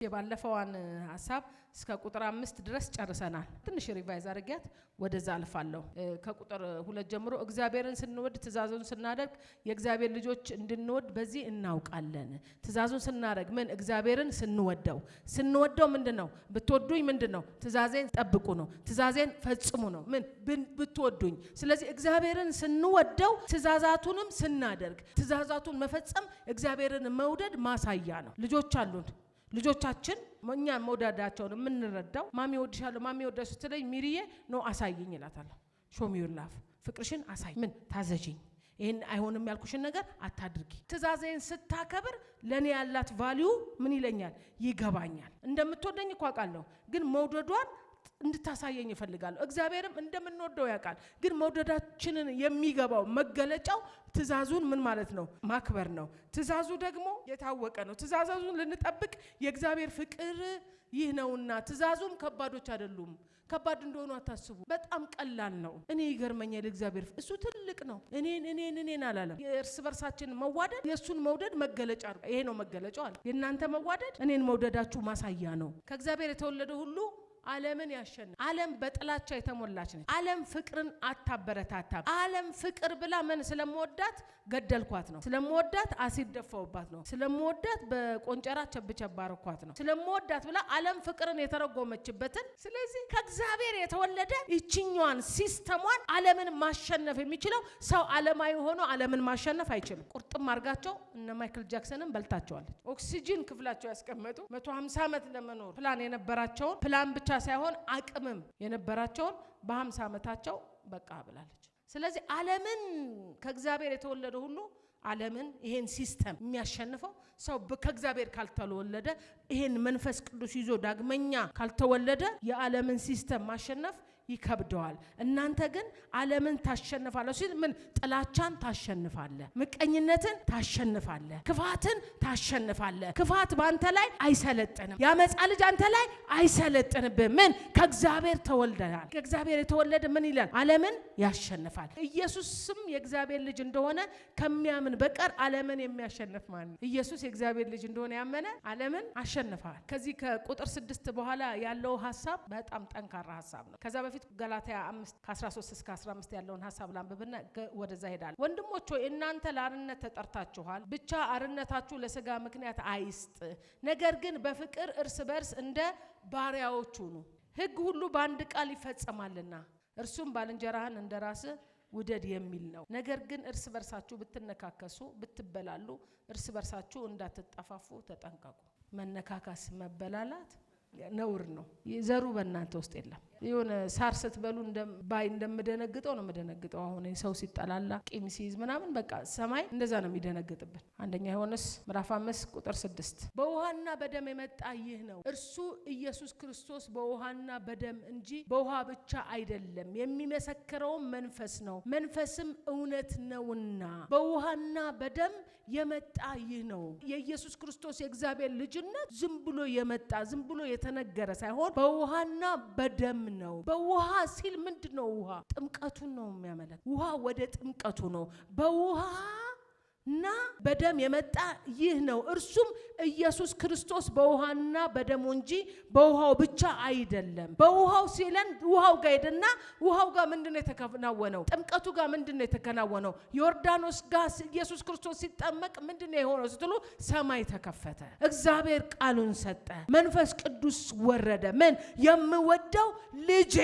የባለፈውን ሐሳብ እስከ ቁጥር 5 ድረስ ጨርሰናል። ትንሽ ሪቫይዝ አድርጌያት ወደዛ አልፋለሁ። ከቁጥር 2 ጀምሮ እግዚአብሔርን ስንወድ ትእዛዙን ስናደርግ የእግዚአብሔር ልጆች እንድንወድ በዚህ እናውቃለን። ትእዛዙን ስናደርግ ምን እግዚአብሔርን ስንወደው ምንድነው? ብትወዱኝ ምንድነው? ትእዛዜን ጠብቁ ነው። ትእዛዜን ፈጽሙ ነው። ምን ብትወዱኝ። ስለዚህ እግዚአብሔርን ስንወደው ትእዛዛቱንም ስናደርግ ትእዛዛቱን መፈጸም እግዚአብሔርን መውደድ ማሳያ ነው። ልጆች አሉን። ልጆቻችን እኛ መውደዳቸውን የምንረዳው ማሚ ወድሻለሁ ማሚ ወደሽ ስትለኝ ሚሪዬ ነው አሳይኝ እላታለሁ። ሾም ዩር ላቭ ፍቅርሽን አሳይ። ምን ታዘዥኝ። ይሄን አይሆንም ያልኩሽን ነገር አታድርጊ። ትእዛዜን ስታከብር ለኔ ያላት ቫልዩ ምን ይለኛል? ይገባኛል። እንደምትወደኝ እኮ አውቃለሁ፣ ግን መውደዷን እንድታሳየኝ ይፈልጋል። እግዚአብሔርም እንደምንወደው ያውቃል፣ ግን መውደዳችንን የሚገባው መገለጫው ትእዛዙን ምን ማለት ነው? ማክበር ነው። ትእዛዙ ደግሞ የታወቀ ነው። ትእዛዙን ልንጠብቅ የእግዚአብሔር ፍቅር ይህ ነውና ትእዛዙም ከባዶች አይደሉም። ከባድ እንደሆኑ አታስቡ፣ በጣም ቀላል ነው። እኔ ይገርመኛል እግዚአብሔር እሱ ትልቅ ነው። እኔን አላለም። የእርስ በርሳችን መዋደድ የሱን መውደድ መገለጫ ነው። ይሄ ነው መገለጫው አለ። የእናንተ መዋደድ እኔን መውደዳችሁ ማሳያ ነው። ከእግዚአብሔር የተወለደ ሁሉ ዓለምን ያሸንፋል። ዓለም በጥላቻ የተሞላች ነች። ዓለም ፍቅርን አታበረታታም። ዓለም ፍቅር ብላ ምን ስለምወዳት ገደልኳት ነው። ስለምወዳት አሲድ ደፋውባት ነው። ስለምወዳት በቆንጨራ ቸብቸባርኳት ነው። ስለምወዳት ብላ ዓለም ፍቅርን የተረጎመችበትን። ስለዚህ ከእግዚአብሔር የተወለደ ይችኛዋን ሲስተሟን ዓለምን ማሸነፍ የሚችለው ሰው ዓለማዊ ሆኖ ዓለምን ማሸነፍ አይችልም። ቁርጥም አርጋቸው እነ ማይክል ጃክሰንን በልታቸዋለች። ኦክሲጅን ክፍላቸው ያስቀመጡ 150 ዓመት ለመኖር ፕላን የነበራቸውን ፕላን ብቻ ሳይሆን አቅምም የነበራቸውን በ50 ዓመታቸው በቃ ብላለች። ስለዚህ ዓለምን ከእግዚአብሔር የተወለደ ሁሉ ዓለምን ይሄን ሲስተም የሚያሸንፈው ሰው ከእግዚአብሔር ካልተወለደ ይሄን መንፈስ ቅዱስ ይዞ ዳግመኛ ካልተወለደ የዓለምን ሲስተም ማሸነፍ ይከብደዋል። እናንተ ግን ዓለምን ታሸንፋለህ ሲል ምን? ጥላቻን ታሸንፋለህ፣ ምቀኝነትን ታሸንፋለህ፣ ክፋትን ታሸንፋለህ። ክፋት ባንተ ላይ አይሰለጥንም። ያመጻ ልጅ አንተ ላይ አይሰለጥንብም። ምን? ከእግዚአብሔር ተወልደናል። ከእግዚአብሔር የተወለደ ምን ይላል? ዓለምን ያሸንፋል። ኢየሱስም የእግዚአብሔር ልጅ እንደሆነ ከሚያምን በቀር ዓለምን የሚያሸንፍ ማን ነው? ኢየሱስ የእግዚአብሔር ልጅ እንደሆነ ያመነ ዓለምን አሸንፋል። ከዚህ ከቁጥር 6 በኋላ ያለው ሐሳብ በጣም ጠንካራ ሐሳብ ነው። ከዛ በፊት ገላትያ 5:13 እስከ 15 ያለውን ሐሳብ ላንብብና ወደዛ ሄዳል። ወንድሞች ሆይ እናንተ ለአርነት ተጠርታችኋል። ብቻ አርነታችሁ ለሥጋ ምክንያት አይስጥ፣ ነገር ግን በፍቅር እርስ በርስ እንደ ባሪያዎች ሁኑ። ሕግ ሁሉ በአንድ ቃል ይፈጸማልና እርሱም ባልንጀራህን እንደራስህ ውደድ የሚል ነው። ነገር ግን እርስ በርሳችሁ ብትነካከሱ ብትበላሉ እርስ በርሳችሁ እንዳትጠፋፉ ተጠንቀቁ። መነካካስ መበላላት ነውር ነው። ዘሩ በእናንተ ውስጥ የለም። የሆነ ሳር ስትበሉ እንደምደነግጠው ነው የምደነግጠው። አሁን ሰው ሲጠላላ ቂም ሲይዝ ምናምን በቃ ሰማይ እንደዛ ነው የሚደነግጥብን። አንደኛ ዮሐንስ ምዕራፍ 5 ቁጥር 6 በውሃና በደም የመጣ ይህ ነው፣ እርሱ ኢየሱስ ክርስቶስ በውሃና በደም እንጂ በውሃ ብቻ አይደለም። የሚመሰክረውም መንፈስ ነው፣ መንፈስም እውነት ነውና። በውሃና በደም የመጣ ይህ ነው። የኢየሱስ ክርስቶስ የእግዚአብሔር ልጅነት ዝም ብሎ የመጣ ዝም ብሎ የተነገረ ሳይሆን በውሃና በደም ነው። በውሃ ሲል ምንድነው? ውሃ ጥምቀቱን ነው የሚያመለክት። ውሃ ወደ ጥምቀቱ ነው። በውሃና በደም የመጣ ይህ ነው፣ እርሱም ኢየሱስ ክርስቶስ በውሃና በደሙ እንጂ በውሃው ብቻ አይደለም። በውሃው ሲለን ውሃው ጋር ሄደና ውሃው ጋር ምንድነው የተከናወነው? ጥምቀቱ ጋር ምንድነው የተከናወነው? ዮርዳኖስ ጋር ኢየሱስ ክርስቶስ ሲጠመቅ ምንድነው የሆነው ስትሉ ሰማይ ተከፈተ፣ እግዚአብሔር ቃሉን ሰጠ፣ መንፈስ ቅዱስ ወረደ። ምን? የምወደው ልጄ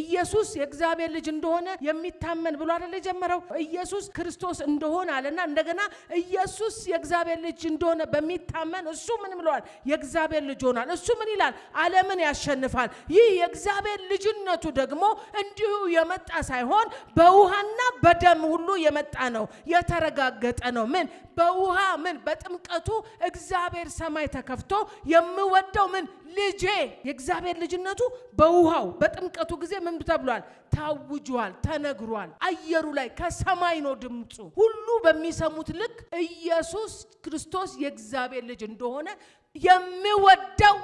ኢየሱስ የእግዚአብሔር ልጅ እንደሆነ የሚታመን ብሎ አይደል የጀመረው? ኢየሱስ ክርስቶስ እንደሆነ አለና እንደገና ኢየሱስ የእግዚአብሔር ልጅ እንደሆነ በሚታመን እሱ ምን ብለዋል? የእግዚአብሔር ልጅ ሆኗል። እሱ ምን ይላል? ዓለምን ያሸንፋል። ይህ የእግዚአብሔር ልጅነቱ ደግሞ እንዲሁ የመጣ ሳይሆን በውሃና በደም ሁሉ የመጣ ነው፣ የተረጋገጠ ነው። ምን? በውሃ ምን? በጥምቀቱ እግዚአብሔር ሰማይ ተከፍቶ የምወደው ምን? ልጄ የእግዚአብሔር ልጅነቱ በውሃው በጥምቀቱ ጊዜ ምን ተብሏል? ታውጇል፣ ተነግሯል። አየሩ ላይ ከሰማይ ነው ድምጹ። ሁሉ በሚሰሙት ልክ ኢየሱስ ክርስቶስ የእግዚአብሔር ልጅ እንደሆነ የሚወደው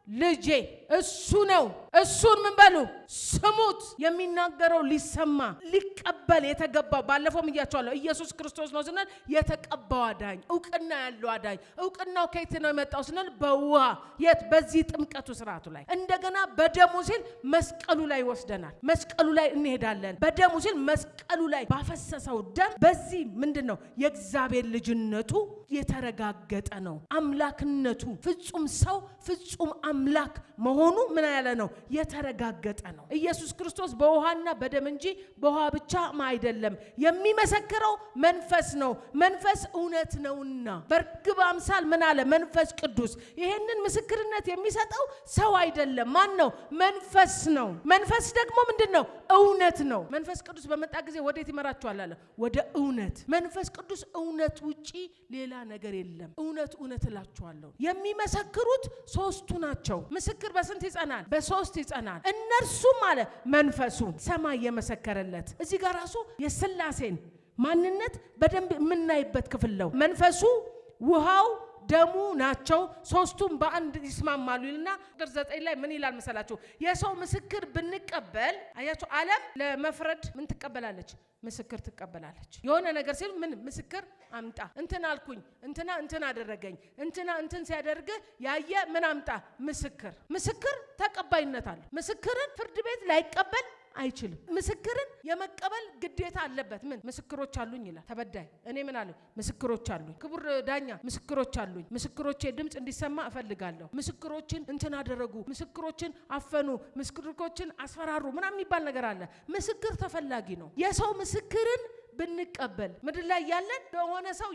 ልጄ እሱ ነው። እሱን ምን በሉ ስሙት። የሚናገረው ሊሰማ ሊቀበል የተገባው ባለፈው እያቻለሁ ኢየሱስ ክርስቶስ ነው ስንል የተቀባው አዳኝ ዕውቅና ያለው አዳኝ። ዕውቅናው ከየት ነው የመጣው ስንል በውሃ የት በዚህ ጥምቀቱ ስርዓቱ ላይ እንደገና በደሙ ሲል መስቀሉ ላይ ወስደናል። መስቀሉ ላይ እንሄዳለን። በደሙ ሲል መስቀሉ ላይ ባፈሰሰው ደም በዚህ ምንድነው የእግዚአብሔር ልጅነቱ የተረጋገጠ ነው። አምላክነቱ ፍጹም ሰው ፍጹም አምላክ መሆኑ ምን ያለ ነው የተረጋገጠ ነው። ኢየሱስ ክርስቶስ በውሃና በደም እንጂ በውሃ ብቻ አይደለም። የሚመሰክረው መንፈስ ነው። መንፈስ እውነት ነውና በርግብ አምሳል ምን አለ መንፈስ ቅዱስ። ይሄንን ምስክርነት የሚሰጠው ሰው አይደለም። ማን ነው? መንፈስ ነው። መንፈስ ደግሞ ምንድነው? እውነት ነው። መንፈስ ቅዱስ በመጣ ጊዜ ወዴት ይመራችኋል አለ? ወደ እውነት። መንፈስ ቅዱስ እውነት ውጪ ሌላ ነገር የለም። እውነት እውነት እላችኋለሁ። የሚመሰክሩት ሶስቱ ናቸው። ምስክር በስንት ይጸናል? በሶስት ይጸናል። እነርሱም አለ መንፈሱ ሰማይ የመሰከረለት። እዚህ ጋር ራሱ የሥላሴን ማንነት በደንብ የምናይበት ክፍል ነው። መንፈሱ ውሃው ደሙ ናቸው። ሶስቱም በአንድ ይስማማሉ ይልና ቁጥር 9 ላይ ምን ይላል መሰላችሁ? የሰው ምስክር ብንቀበል አያችሁ ዓለም ለመፍረድ ምን ትቀበላለች? ምስክር ትቀበላለች። የሆነ ነገር ሲል ምን ምስክር አምጣ። እንትን አልኩኝ፣ እንትና አደረገኝ፣ እንትን ሲያደርግ ያየ ምን አምጣ? ምስክር። ምስክር ተቀባይነት አለ። ምስክርን ፍርድ ቤት ላይቀበል አይችልም። ምስክርን የመቀበል ግዴታ አለበት። ምን ምስክሮች አሉኝ ይላል ተበዳይ። እኔ ምን አለ? ምስክሮች አሉኝ። ክቡር ዳኛ ምስክሮች አሉኝ። ምስክሮቼ ድምጽ እንዲሰማ እፈልጋለሁ። ምስክሮችን እንትን አደረጉ፣ ምስክሮችን አፈኑ፣ ምስክሮችን አስፈራሩ ምናምን የሚባል ነገር አለ። ምስክር ተፈላጊ ነው። የሰው ምስክርን ብንቀበል ምድር ላይ ያለን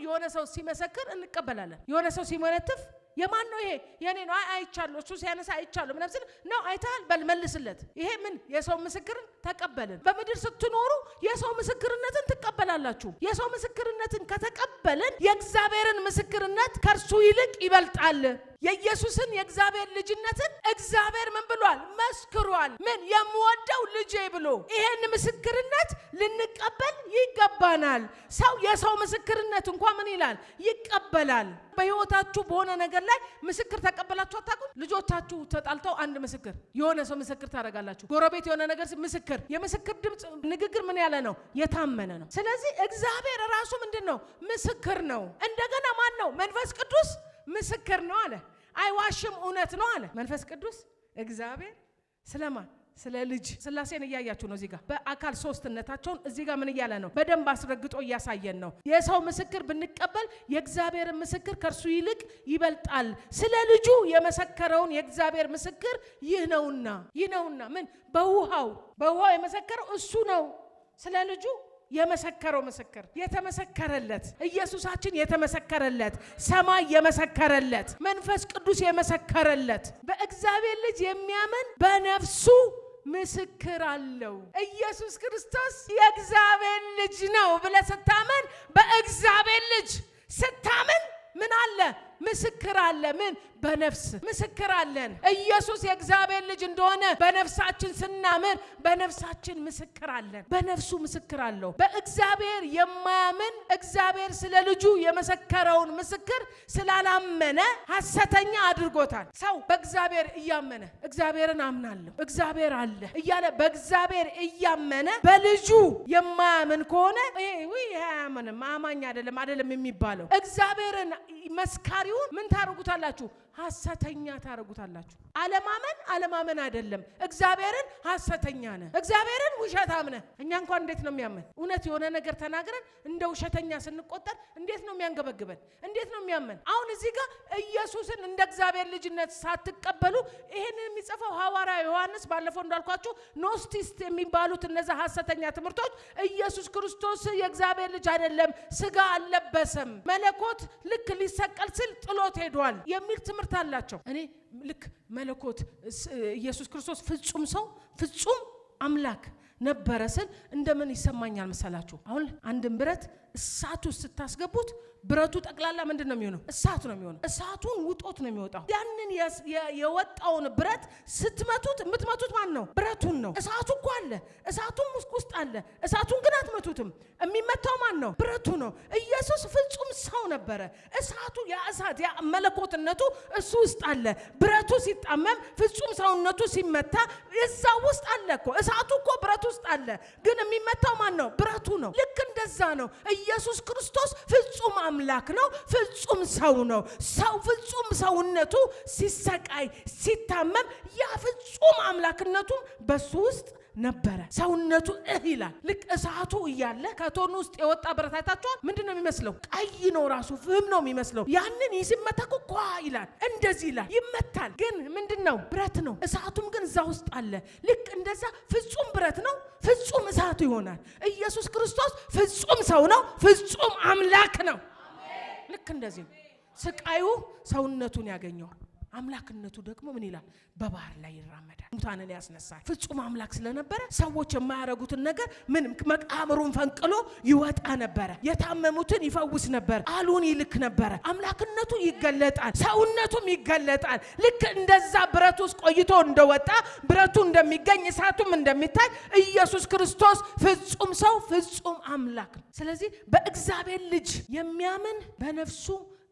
የሆነ ሰው ሲመሰክር እንቀበላለን። የሆነ ሰው ሲመነትፍ የማን ነው ይሄ? የኔ ነው። አይቻለሁ እሱ ሲያነሳ አይቻለሁ ምናምን ሲል ነው አይተሃል በል መልስለት። ይሄ ምን የሰው ምስክርን ተቀበልን። በምድር ስትኖሩ የሰው ምስክርነትን ትቀበላላችሁ። የሰው ምስክርነትን ከተቀበልን የእግዚአብሔርን ምስክርነት ከእርሱ ይልቅ ይበልጣል። የኢየሱስን የእግዚአብሔር ልጅነትን እግዚአብሔር ምን ብሏል? መስክሯል። ምን የምወደው ልጄ ብሎ። ይሄን ምስክርነት ልንቀበል ይገባናል። ሰው የሰው ምስክርነት እንኳን ምን ይላል? ይቀበላል። በህይወታችሁ በሆነ ነገር ላይ ምስክር ተቀበላችሁ አታውቁም? ልጆቻችሁ ተጣልተው አንድ ምስክር የሆነ ሰው ምስክር ታደርጋላችሁ። ጎረቤት የሆነ ነገር ምስክር። የምስክር ድምጽ ንግግር ምን ያለ ነው? የታመነ ነው። ስለዚህ እግዚአብሔር ራሱ ምንድነው? ምስክር ነው። እንደገና ማን ነው? መንፈስ ቅዱስ ምስክር ነው አለ። አይዋሽም፣ እውነት ነው አለ። መንፈስ ቅዱስ እግዚአብሔር ስለማን? ስለ ልጅ ሥላሴን እያያችሁ ነው። እዚህ ጋር በአካል ሶስትነታቸውን እዚህ ጋር ምን እያለ ነው? በደንብ አስረግጦ እያሳየን ነው። የሰው ምስክር ብንቀበል የእግዚአብሔር ምስክር ከእርሱ ይልቅ ይበልጣል። ስለ ልጁ የመሰከረውን የእግዚአብሔር ምስክር ይህ ነውና ምን በውሃው የመሰከረው እሱ ነው። ስለ ልጁ የመሰከረው ምስክር የተመሰከረለት ኢየሱሳችን የተመሰከረለት ሰማይ የመሰከረለት መንፈስ ቅዱስ የመሰከረለት በእግዚአብሔር ልጅ የሚያምን በነፍሱ ምስክር አለው። ኢየሱስ ክርስቶስ የእግዚአብሔር ልጅ ነው ብለህ ስታመን በእግዚአብሔር ልጅ ስታመን ምን አለ? ምስክር አለ። ምን? በነፍስ ምስክር አለን። ኢየሱስ የእግዚአብሔር ልጅ እንደሆነ በነፍሳችን ስናምን በነፍሳችን ምስክር አለን። በነፍሱ ምስክር አለው። በእግዚአብሔር የማያምን እግዚአብሔር ስለ ልጁ የመሰከረውን ምስክር ስላላመነ ሐሰተኛ አድርጎታል። ሰው በእግዚአብሔር እያመነ እግዚአብሔርን አምናለሁ እግዚአብሔር አለ እያለ በእግዚአብሔር እያመነ በልጁ የማያምን ከሆነ ይሄ አያምንም አማኝ አይደለም የሚባለው። እግዚአብሔርን መስካሪውን ምን ታረጉታላችሁ? ሐሰተኛ ታረጉታላችሁ። አለማመን አይደለም። እግዚአብሔርን ሐሰተኛ ነህ፣ እግዚአብሔርን ውሸታም ነህ። እኛ እንኳን እንዴት ነው የሚያመን? እውነት የሆነ ነገር ተናግረን እንደ ውሸተኛ ስንቆጠር እንዴት ነው የሚያንገበግበን? እንዴት ነው የሚያመን? አሁን እዚህ ጋር ኢየሱስን እንደ እግዚአብሔር ልጅነት ሳትቀበሉ ይሄንን የሚጽፈው ሐዋርያ ዮሐንስ ባለፈው እንዳልኳችሁ ኖስቲስት የሚባሉት እነዛ ሐሰተኛ ትምህርቶች ኢየሱስ ክርስቶስ የእግዚአብሔር ልጅ አይደለም፣ ስጋ አልለበሰም፣ መለኮት ልክ ሊሰቀል ሲል ጥሎት ሄዷል የሚል ትምህርት አላቸው። እኔ ልክ መለኮት ኢየሱስ ክርስቶስ ፍጹም ሰው ፍጹም አምላክ ነበረ ስል እንደምን ይሰማኛል መሰላችሁ? አሁን አንድን ብረት እሳት ውስጥ ስታስገቡት ብረቱ ጠቅላላ ምንድነው የሚሆነው? እሳት ነው የሚሆነው። እሳቱን ውጦት ነው የሚወጣው። ያንን የወጣውን ብረት ስትመቱት የምትመቱት ማን ነው? ብረቱን ነው። እሳቱ እኮ አለ፣ እሳቱም ውስጥ አለ። እሳቱን ግን አትመቱትም። የሚመታው ማን ነው? ብረቱ ነው። ኢየሱስ ፍጹም ሰው ነበረ። እሳቱ ያ እሳት ያ መለኮትነቱ እሱ ውስጥ አለ። ብረቱ ሲጣመም ፍጹም ሰውነቱ ሲመታ እዛ ውስጥ አለ እኮ። እሳቱ እኮ ብረቱ ውስጥ አለ፣ ግን የሚመታው ማን ነው? ብረቱ ነው። ልክ እንደዛ ነው ኢየሱስ ክርስቶስ ፍጹም አምላክ ነው፣ ፍጹም ሰው ነው። ሰው ፍጹም ሰውነቱ ሲሰቃይ ሲታመም ያ ፍጹም አምላክነቱ በሱ ውስጥ ነበረ። ሰውነቱ ይላል ልክ እሳቱ እያለ ከቶኑ ውስጥ የወጣ ብረት አይታችኋል? ምንድነው የሚመስለው? ቀይ ነው፣ ራሱ ፍም ነው የሚመስለው። ያንን ሲመታ ኳ ይላል፣ እንደዚህ ይላል፣ ይመታል። ግን ምንድነው? ብረት ነው። እሳቱም ግን እዛ ውስጥ አለ። ልክ እንደዛ ፍጹም ብረት ነው፣ ፍጹም እሳቱ ይሆናል። ኢየሱስ ክርስቶስ ፍጹም ሰው ነው፣ ፍጹም አምላክ ነው። ልክ እንደዚህ ስቃዩ ሰውነቱን ያገኘዋል። አምላክነቱ ደግሞ ምን ይላል? በባህር ላይ ይራመዳል፣ ሙታንን ያስነሳል። ፍጹም አምላክ ስለነበረ ሰዎች የማያረጉትን ነገር ምንም መቃብሩን ፈንቅሎ ይወጣ ነበረ። የታመሙትን ይፈውስ ነበር። ቃሉን ይልክ ነበረ። አምላክነቱ ይገለጣል፣ ሰውነቱም ይገለጣል። ልክ እንደዛ ብረት ውስጥ ቆይቶ እንደወጣ ብረቱ እንደሚገኝ እሳቱም እንደሚታይ ኢየሱስ ክርስቶስ ፍጹም ሰው ፍጹም አምላክ ነው። ስለዚህ በእግዚአብሔር ልጅ የሚያምን በነፍሱ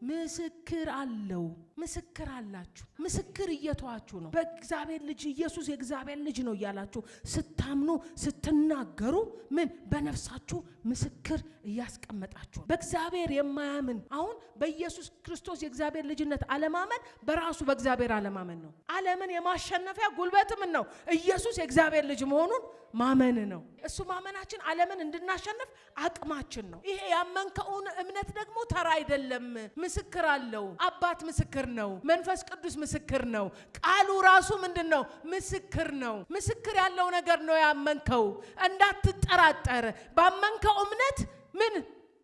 ምስክር አለው። ምስክር አላችሁ። ምስክር እየተዋችሁ ነው። በእግዚአብሔር ልጅ ኢየሱስ የእግዚአብሔር ልጅ ነው እያላችሁ ስታምኑ ስትናገሩ ምን በነፍሳችሁ ምስክር እያስቀመጣችሁ። በእግዚአብሔር የማያምን አሁን በኢየሱስ ክርስቶስ የእግዚአብሔር ልጅነት አለማመን በራሱ በእግዚአብሔር አለማመን ነው። ዓለምን የማሸነፊያ ጉልበትም ነው ኢየሱስ የእግዚአብሔር ልጅ መሆኑን ማመን ነው። እሱ ማመናችን ዓለምን እንድናሸንፍ አቅማችን ነው። ይሄ ያመንከውን እምነት ደግሞ ተራ አይደለም። ምስክር አለው። አባት ምስክር ነው። መንፈስ ቅዱስ ምስክር ነው። ቃሉ ራሱ ምንድነው? ምስክር ነው። ምስክር ያለው ነገር ነው ያመንከው። እንዳትጠራጠር ባመንከው እምነት ምን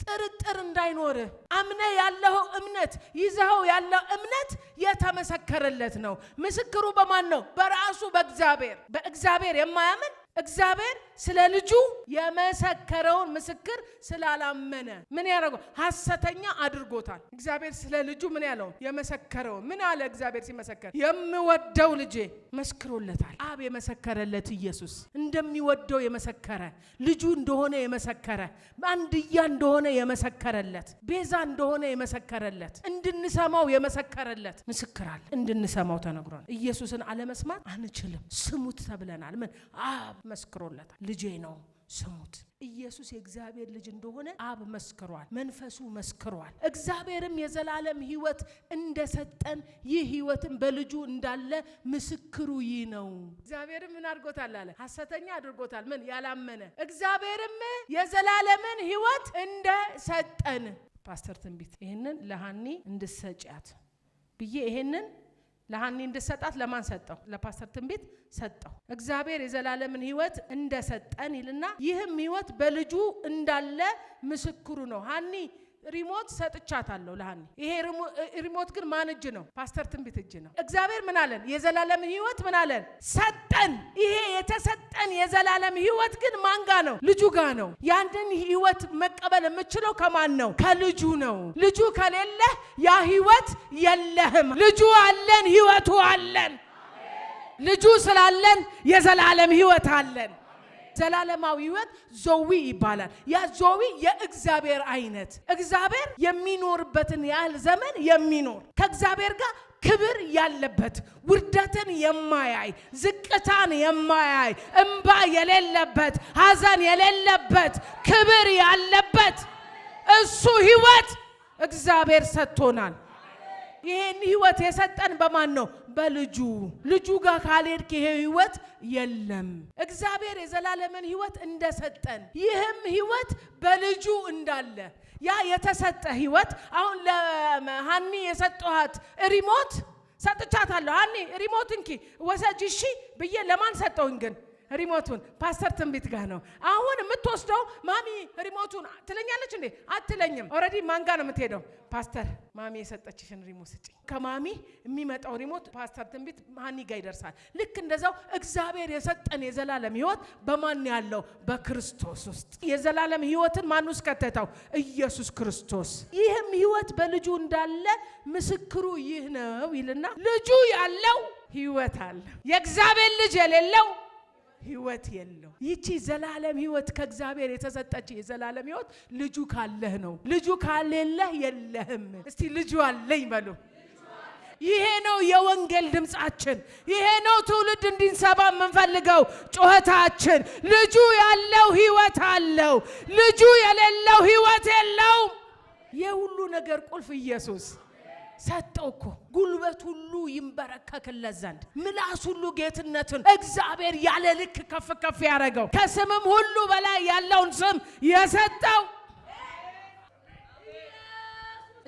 ጥርጥር እንዳይኖር አምነ ያለው እምነት ይዘው ያለው እምነት የተመሰከረለት ነው። ምስክሩ በማን ነው? በራሱ በእግዚአብሔር። በእግዚአብሔር የማያምን እግዚአብሔር ስለ ልጁ የመሰከረውን ምስክር ስላላመነ ምን ያደርገው? ሐሰተኛ አድርጎታል። እግዚአብሔር ስለ ልጁ ምን ያለው? የመሰከረው ምን አለ? እግዚአብሔር ሲመሰከር የምወደው ልጄ መስክሮለታል። አብ የመሰከረለት ኢየሱስ እንደሚወደው የመሰከረ ልጁ እንደሆነ የመሰከረ አንድያ እንደሆነ የመሰከረለት ቤዛ እንደሆነ የመሰከረለት እንድንሰማው የመሰከረለት ምስክር አለ። እንድንሰማው ተነግሯል። ኢየሱስን አለመስማት አንችልም። ስሙት ተብለናል። ምን አብ መስክሮለታል። ልጄ ነው ስሙት። ኢየሱስ የእግዚአብሔር ልጅ እንደሆነ አብ መስክሯል፣ መንፈሱ መስክሯል። እግዚአብሔርም የዘላለም ሕይወት እንደሰጠን ይህ ሕይወትም በልጁ እንዳለ ምስክሩ ይህ ነው። እግዚአብሔርም ምን አድርጎታል አለ? ሐሰተኛ አድርጎታል። ምን? ያላመነ። እግዚአብሔርም የዘላለምን ሕይወት እንደሰጠን ፓስተር ትንቢት ይሄንን ለሃኒ እንድሰጪያት ብዬ ይሄንን ለሃኒ እንድሰጣት ለማን ሰጠው? ለፓስተር ትንቢት ሰጠው። እግዚአብሔር የዘላለምን ሕይወት እንደሰጠን ይልና ይህም ሕይወት በልጁ እንዳለ ምስክሩ ነው። ሃኒ ሪሞት ሰጥቻታለሁ ለሃኒ። ይሄ ሪሞት ግን ማን እጅ ነው? ፓስተር ትንቢት እጅ ነው። እግዚአብሔር ምን አለን? የዘላለምን ሕይወት ምን አለን? ሰጠን። ይሄ የተሰጠን የዘላለም ሕይወት ግን ማን ጋ ነው? ልጁ ጋ ነው። ያንን ሕይወት መቀበል የምችለው ከማን ነው? ከልጁ ነው። ልጁ ከሌለ ያ ሕይወት የለህም። ልጁ አለን፣ ሕይወቱ አለን። ልጁ ስላለን የዘላለም ሕይወት አለን። ዘላለማዊ ሕይወት ዞዊ ይባላል። ያ ዞዊ የእግዚአብሔር አይነት እግዚአብሔር የሚኖርበትን ያህል ዘመን የሚኖር ከእግዚአብሔር ጋር ክብር ያለበት ውርደትን የማያይ ዝቅታን የማያይ እንባ የሌለበት ሐዘን የሌለበት ክብር ያለበት እሱ ሕይወት እግዚአብሔር ሰጥቶናል። ይሄን ሕይወት የሰጠን በማን ነው? በልጁ። ልጁ ጋር ካልሄድክ ይሄ ሕይወት የለም። እግዚአብሔር የዘላለምን ሕይወት እንደሰጠን ይህም ሕይወት በልጁ እንዳለ ያ የተሰጠ ሕይወት አሁን ለሃኒ የሰጠኋት ሪሞት ሰጥቻታለሁ። ሃኒ ሪሞት እንኪ ወሰጂ እሺ ብዬ ለማን ሰጠውኝ? ግን ሪሞቱን ፓስተር ትንቢት ጋር ነው አሁን የምትወስደው። ማሚ ሪሞቱን ትለኛለች እንዴ? አትለኝም። ኦሬዲ ማን ጋር ነው የምትሄደው? ፓስተር ማሚ የሰጠችሽን ሪሞት ስጪኝ። ከማሚ የሚመጣው ሪሞት ፓስተር ትንቢት ማን ጋር ይደርሳል። ልክ እንደዛው እግዚአብሔር የሰጠን የዘላለም ሕይወት በማን ያለው? በክርስቶስ ውስጥ። የዘላለም ሕይወትን ማን ውስጥ ከተተው? ኢየሱስ ክርስቶስ። ይህም ሕይወት በልጁ እንዳለ ምስክሩ ይህ ነው ይልና ልጁ ያለው ሕይወት አለ። የእግዚአብሔር ልጅ የሌለው ሕይወት የለው። ይቺ ዘላለም ሕይወት ከእግዚአብሔር የተሰጠች የዘላለም ሕይወት ልጁ ካለህ ነው። ልጁ ካሌለህ የለህም። እስቲ ልጁ አለኝ በሉ። ይሄ ነው የወንጌል ድምጻችን። ይሄ ነው ትውልድ እንዲንሰባ የምንፈልገው ጩኸታችን። ልጁ ያለው ሕይወት አለው። ልጁ የሌለው ሕይወት የለውም። የሁሉ ነገር ቁልፍ ኢየሱስ ሰጠው እኮ። ጉልበት ሁሉ ይንበረከክለት ዘንድ፣ ምላስ ሁሉ ጌትነትን እግዚአብሔር ያለ ልክ ከፍ ከፍ ያደረገው፣ ከስምም ሁሉ በላይ ያለውን ስም የሰጠው።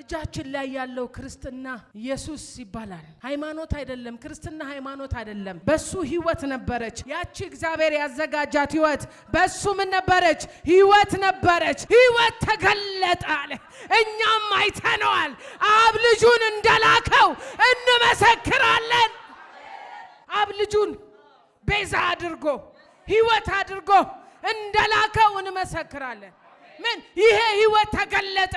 እጃችን ላይ ያለው ክርስትና ኢየሱስ ይባላል። ሃይማኖት አይደለም። ክርስትና ሃይማኖት አይደለም። በሱ ሕይወት ነበረች። ያቺ እግዚአብሔር ያዘጋጃት ሕይወት በሱ ምን ነበረች? ሕይወት ነበረች። ሕይወት ተገለጠ አለ። እኛም አይተነዋል። አብ ልጁን እንደላከው እንመሰክራለን። አብ ልጁን ቤዛ አድርጎ ሕይወት አድርጎ እንደላከው እንመሰክራለን። ምን? ይሄ ሕይወት ተገለጠ።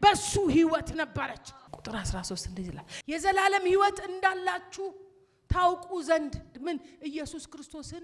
በሱ ሕይወት ነበረች። ቁጥር 13 እንደዚህ ይላል፣ የዘላለም ሕይወት እንዳላችሁ ታውቁ ዘንድ። ምን? ኢየሱስ ክርስቶስን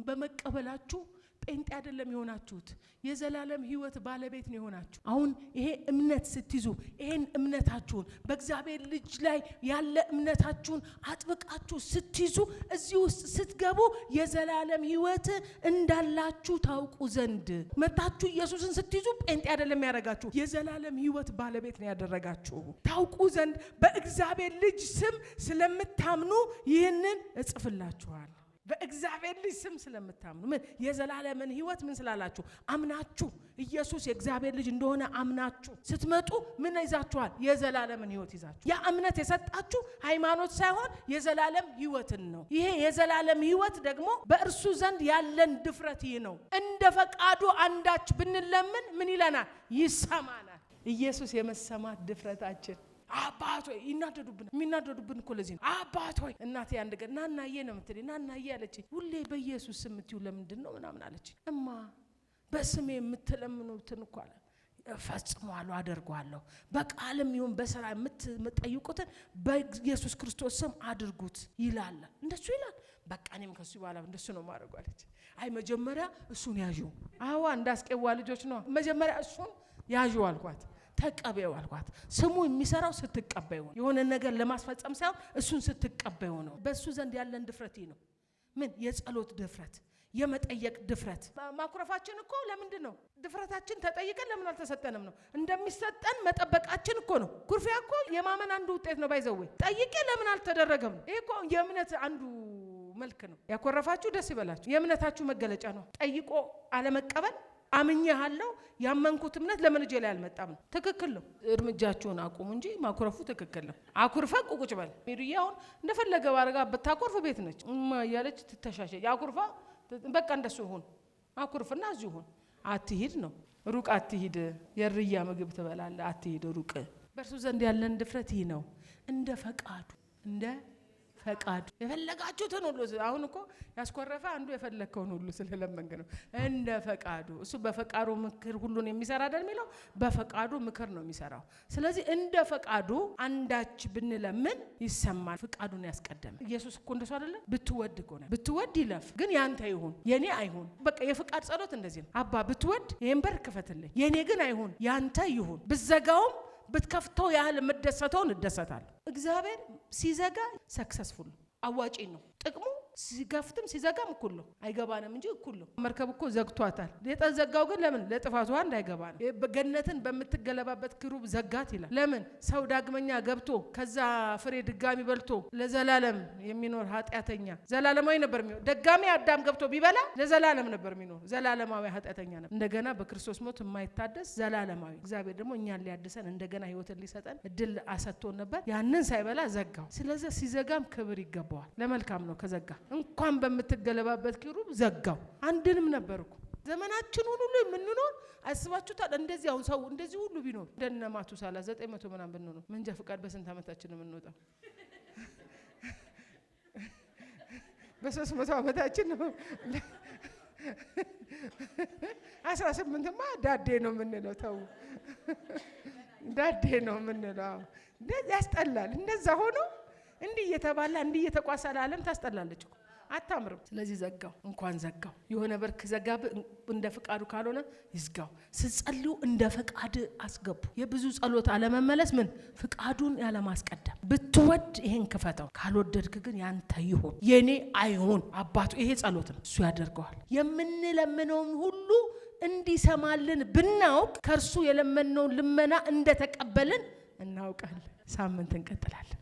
በመቀበላችሁ ጴንጤ አይደለም የሆናችሁት፣ የዘላለም ሕይወት ባለቤት ነው የሆናችሁ። አሁን ይሄ እምነት ስትይዙ፣ ይሄን እምነታችሁን በእግዚአብሔር ልጅ ላይ ያለ እምነታችሁን አጥብቃችሁ ስትይዙ፣ እዚህ ውስጥ ስትገቡ የዘላለም ሕይወት እንዳላችሁ ታውቁ ዘንድ። መጣችሁ ኢየሱስን ስትይዙ ጴንጤ አይደለም ያደረጋችሁ፣ የዘላለም ሕይወት ባለቤት ነው ያደረጋችሁ። ታውቁ ዘንድ በእግዚአብሔር ልጅ ስም ስለምታምኑ ይህንን እጽፍላችኋል። በእግዚአብሔር ልጅ ስም ስለምታምኑ። ምን? የዘላለምን ሕይወት ምን ስላላችሁ? አምናችሁ ኢየሱስ የእግዚአብሔር ልጅ እንደሆነ አምናችሁ ስትመጡ ምን ይዛችኋል? የዘላለምን ሕይወት ይዛችሁ። ያ እምነት የሰጣችሁ ሃይማኖት ሳይሆን የዘላለም ሕይወትን ነው። ይሄ የዘላለም ሕይወት ደግሞ በእርሱ ዘንድ ያለን ድፍረት ይህ ነው። እንደ ፈቃዱ አንዳች ብንለምን ምን ይለናል? ይሰማናል። ኢየሱስ የመሰማት ድፍረታችን። አባት ሆይ ይናደዱብን። የሚናደዱብን እኮ ለዚህ ነው። አባት ሆይ እናቴ አንድ ቀን ናናዬ ነው የምትለኝ፣ ናናዬ አለችኝ። ሁሌ በኢየሱስ ስም የምትይው ለምንድን ነው ምናምን አለችኝ። እማ በስሜ የምትለምኑትን እኮ አለ እፈጽማለሁ፣ አደርገዋለሁ። በቃልም ይሁን በስራ የምትጠይቁትን በኢየሱስ ክርስቶስ ስም አድርጉት ይላል። እንደሱ ይላል። በቃ እኔም ከሱ በኋላ እንደሱ ነው ማድረግ አለች። አይ መጀመሪያ እሱን ያዡ። አዋ እንዳስቄዋ ልጆች ነው። መጀመሪያ እሱን ያዡ አልኳት። ተቀበዩ አልኳት። ስሙ የሚሰራው ስትቀበዩ ነው። የሆነ ነገር ለማስፈጸም ሳይሆን እሱን ስትቀበዩ ነው። በሱ ዘንድ ያለን ድፍረት ነው። ምን? የጸሎት ድፍረት፣ የመጠየቅ ድፍረት። ማኩረፋችን እኮ ለምንድን ነው? ድፍረታችን ተጠይቀን ለምን አልተሰጠንም ነው። እንደሚሰጠን መጠበቃችን እኮ ነው። ኩርፊያ እኮ የማመን አንዱ ውጤት ነው። ባይዘው ጠይቄ ለምን አልተደረገም ነው። ይሄ እኮ የእምነት አንዱ መልክ ነው። ያኮረፋችሁ ደስ ይበላችሁ፣ የእምነታችሁ መገለጫ ነው። ጠይቆ አለመቀበል። አምኜሃለሁ ያመንኩት እምነት ለምን እጄ ላይ አልመጣም ነው። ትክክል ነው። እርምጃችሁን አቁሙ እንጂ ማኩረፉ ትክክል ነው። አኩርፈህ ቁጭ በል። ሚሪያውን እንደፈለገ ባረጋ በታኮርፍ ቤት ነች እያለች ትተሻሸ። ያኩርፋ በቃ እንደሱ ይሁን። አኩርፍና እዚሁ ይሁን። አትሂድ ነው። ሩቅ አትሂድ። የርያ ምግብ ትበላለህ። አትሂድ ሩቅ። በእርሱ ዘንድ ያለን ድፍረት ይህ ነው። እንደ ፈቃዱ ፈቃዱ የፈለጋችሁትን ሁሉ። አሁን እኮ ያስኮረፈ አንዱ የፈለከውን ሁሉ ስለለመንክ ነው። እንደ ፈቃዱ። እሱ በፈቃዱ ምክር ሁሉን የሚሰራ አይደል የሚለው? በፈቃዱ ምክር ነው የሚሰራው። ስለዚህ እንደ ፈቃዱ አንዳች ብንለምን ይሰማል። ፈቃዱን ያስቀደመ ኢየሱስ እኮ እንደሱ አይደለ? ብትወድ እኮ ነው። ብትወድ ይለፍ፣ ግን ያንተ ይሁን የኔ አይሁን። በቃ የፈቃድ ጸሎት እንደዚህ ነው። አባ ብትወድ ይሄን በር ክፈትልኝ፣ የኔ ግን አይሁን ያንተ ይሁን። ብዘጋውም ብትከፍተው ያህል የምደሰተውን እደሰታለሁ። እግዚአብሔር ሲዘጋ ሰክሰስፉል አዋጪ ነው። ጥቅሙ ሲገፍትም ሲዘጋም እኩል ነው። አይገባንም እንጂ እኩል ነው። መርከብ እኮ ዘግቷታል። የጠዘጋው ግን ለምን? ለጥፋቱ አንድ አይገባን። በገነትን በምትገለባበት ክሩብ ዘጋት ይላል። ለምን? ሰው ዳግመኛ ገብቶ ከዛ ፍሬ ድጋሚ በልቶ ለዘላለም የሚኖር ኃጢአተኛ ዘላለማዊ ነበር የሚኖር። ደጋሚ አዳም ገብቶ ቢበላ ለዘላለም ነበር የሚኖር። ዘላለማዊ ኃጢአተኛ ነበር። እንደገና በክርስቶስ ሞት የማይታደስ ዘላለማዊ። እግዚአብሔር ደግሞ እኛን ሊያድሰን እንደገና ህይወትን ሊሰጠን እድል አሰጥቶን ነበር። ያንን ሳይበላ ዘጋው። ስለዚህ ሲዘጋም ክብር ይገባዋል። ለመልካም ነው ከዘጋ እንኳን በመትገለባበት ኪሩብ ዘጋው። አንድንም ነበርኩ ዘመናችን ሁሉ የምንኖር አስባችሁታል? እንደዚህ አሁን ሰው እንደዚህ ሁሉ ቢኖር እንደነማቱ 900 ምናምን ብንኖር መንጃ ፍቃድ በስንት ዓመታችን ነው የምንወጣው? በ300 ዓመታችን ነው። 18ማ ዳዴ ነው የምንለው። ተው ዳዴ ነው የምንለው። እንደዚህ ያስጠላል። እንደዛ ሆኖ እንዲህ እየተባላ እንዲህ እየተቋሰለ ዓለም ታስጠላለች እኮ አታምርም። ስለዚህ ዘጋው። እንኳን ዘጋው የሆነ በርክ ዘጋብ እንደ ፍቃዱ ካልሆነ ይዝጋው። ስትጸልዩ እንደ ፍቃድ አስገቡ። የብዙ ጸሎት አለመመለስ ምን ፍቃዱን ያለ ማስቀደም። ብትወድ ይሄን ክፈተው፣ ካልወደድክ ግን ያንተ ይሁን የኔ አይሁን። አባቱ ይሄ ጸሎት ነው፣ እሱ ያደርገዋል። የምንለምነውን ሁሉ እንዲሰማልን ብናውቅ ከእርሱ የለመነውን ልመና እንደተቀበልን እናውቃለን። ሳምንት እንቀጥላለን።